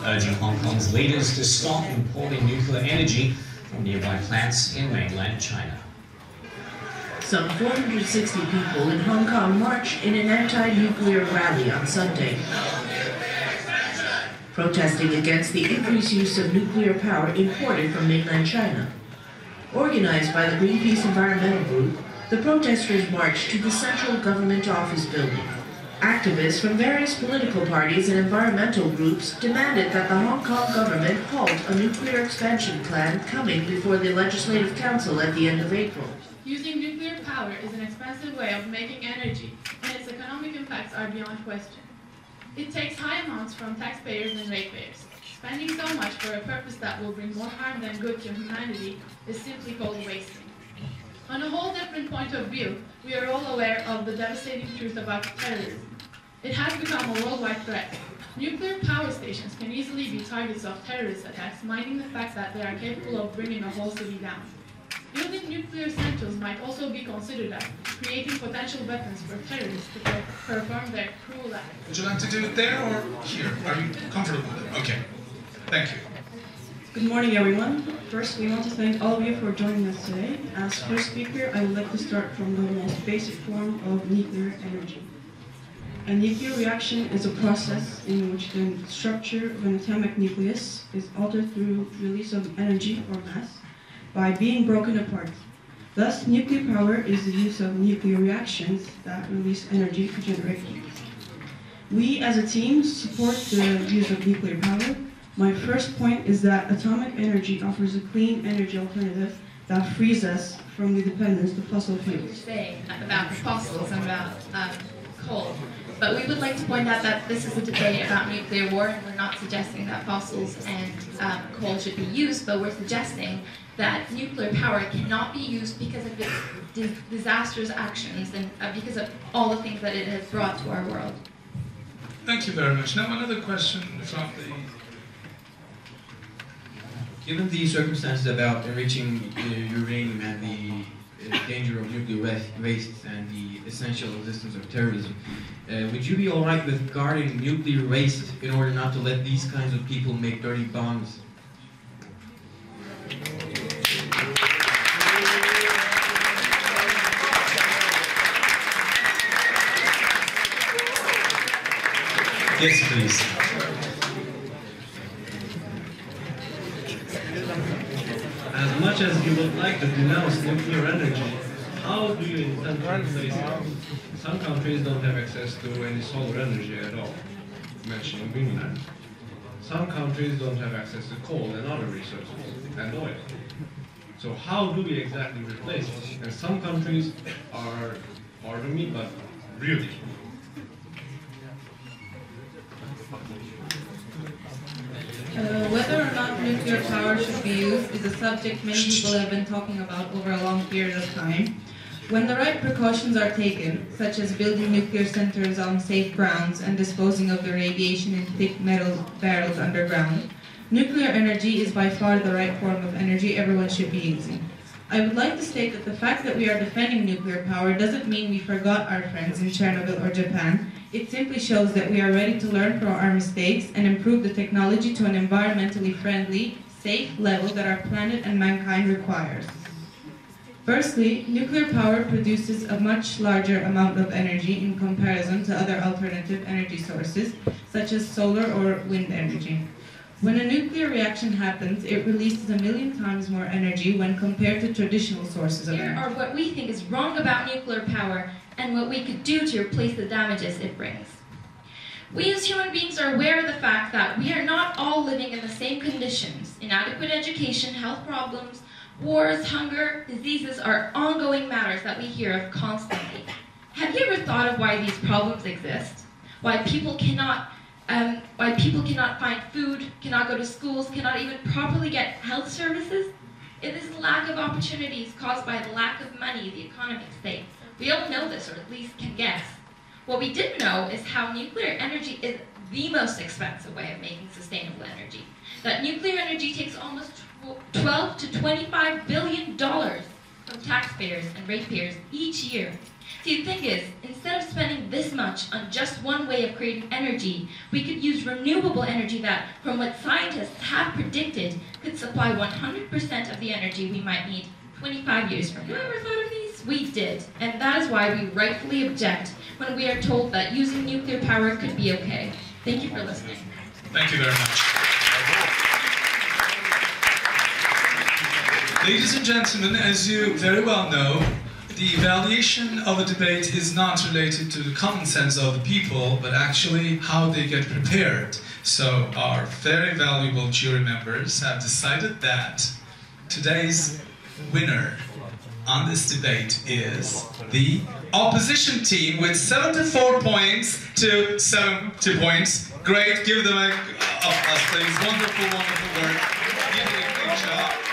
urging Hong Kong's leaders to stop importing nuclear energy from nearby plants in mainland China. Some 460 people in Hong Kong marched in an anti-nuclear rally on Sunday, protesting against the increased use of nuclear power imported from mainland China. Organized by the Greenpeace Environmental Group, the protesters marched to the Central Government Office building. Activists from various political parties and environmental groups demanded that the Hong Kong government halt a nuclear expansion plan coming before the Legislative Council at the end of April. Using nuclear power is an expensive way of making energy, and its economic impacts are beyond question. It takes high amounts from taxpayers and ratepayers. Spending so much for a purpose that will bring more harm than good to humanity is simply called wasting. On a whole different point of view, we are all aware of the devastating truth about terrorism. It has become a worldwide threat. Nuclear power stations can easily be targets of terrorist attacks, minding the fact that they are capable of bringing a whole city down. Building nuclear centrals might also be considered as creating potential weapons for terrorists to perform their cruel acts. Would you like to do it there or here? Are you comfortable with it? Okay. Thank you. Good morning, everyone. First, we want to thank all of you for joining us today. As first speaker, I would like to start from the most basic form of nuclear energy. A nuclear reaction is a process in which the structure of an atomic nucleus is altered through release of energy or mass by being broken apart. Thus, nuclear power is the use of nuclear reactions that release energy to generate heat. We, as a team, support the use of nuclear power. My first point is that atomic energy offers a clean energy alternative that frees us from the dependence to fossil fuels. Say about the fossils and about coal, but we would like to point out that this is a debate about nuclear war, and we're not suggesting that fossils and coal should be used, but we're suggesting that nuclear power cannot be used because of its disastrous actions and because of all the things that it has brought to our world. Thank you very much. Now another question from the... Given the circumstances about enriching uranium and the danger of nuclear waste and the essential existence of terrorism, would you be all right with guarding nuclear waste in order not to let these kinds of people make dirty bombs? Yes, please. As much as you would like to denounce nuclear energy, how do you intend to replace it? Some countries don't have access to any solar energy at all, mentioning Greenland. Some countries don't have access to coal and other resources, and oil. So how do we exactly replace it? And some countries are, pardon me, but really. Whether or not nuclear power should be used is a subject many people have been talking about over a long period of time. When the right precautions are taken, such as building nuclear centers on safe grounds and disposing of the radiation in thick metal barrels underground, nuclear energy is by far the right form of energy everyone should be using. I would like to state that the fact that we are defending nuclear power doesn't mean we forgot our friends in Chernobyl or Japan. It simply shows that we are ready to learn from our mistakes and improve the technology to an environmentally friendly, safe level that our planet and mankind requires. Firstly, nuclear power produces a much larger amount of energy in comparison to other alternative energy sources, such as solar or wind energy. When a nuclear reaction happens, it releases 1,000,000 times more energy when compared to traditional sources of energy. Here are what we think is wrong about nuclear power and what we could do to replace the damages it brings. We as human beings are aware of the fact that we are not all living in the same conditions. Inadequate education, health problems, wars, hunger, diseases are ongoing matters that we hear of constantly. Have you ever thought of why these problems exist? Why people cannot find food, cannot go to schools, cannot even properly get health services? It is the lack of opportunities caused by the lack of money the economy states. We all know this, or at least can guess. What we didn't know is how nuclear energy is the most expensive way of making sustainable energy. That nuclear energy takes almost $12 to $25 billion from taxpayers and ratepayers each year. See, the thing is, instead of spending this much on just one way of creating energy, we could use renewable energy that, from what scientists have predicted, could supply 100% of the energy we might need 25 years from now. Whoever thought of these? We did, and that is why we rightfully object when we are told that using nuclear power could be okay. Thank you for listening. Thank you very much. Ladies and gentlemen, as you very well know, the evaluation of a debate is not related to the common sense of the people, but actually how they get prepared. So our very valuable jury members have decided that today's winner on this debate is the opposition team with 74 points to 70 points. Great, give them a applause, please. Wonderful, wonderful work. You did a great job.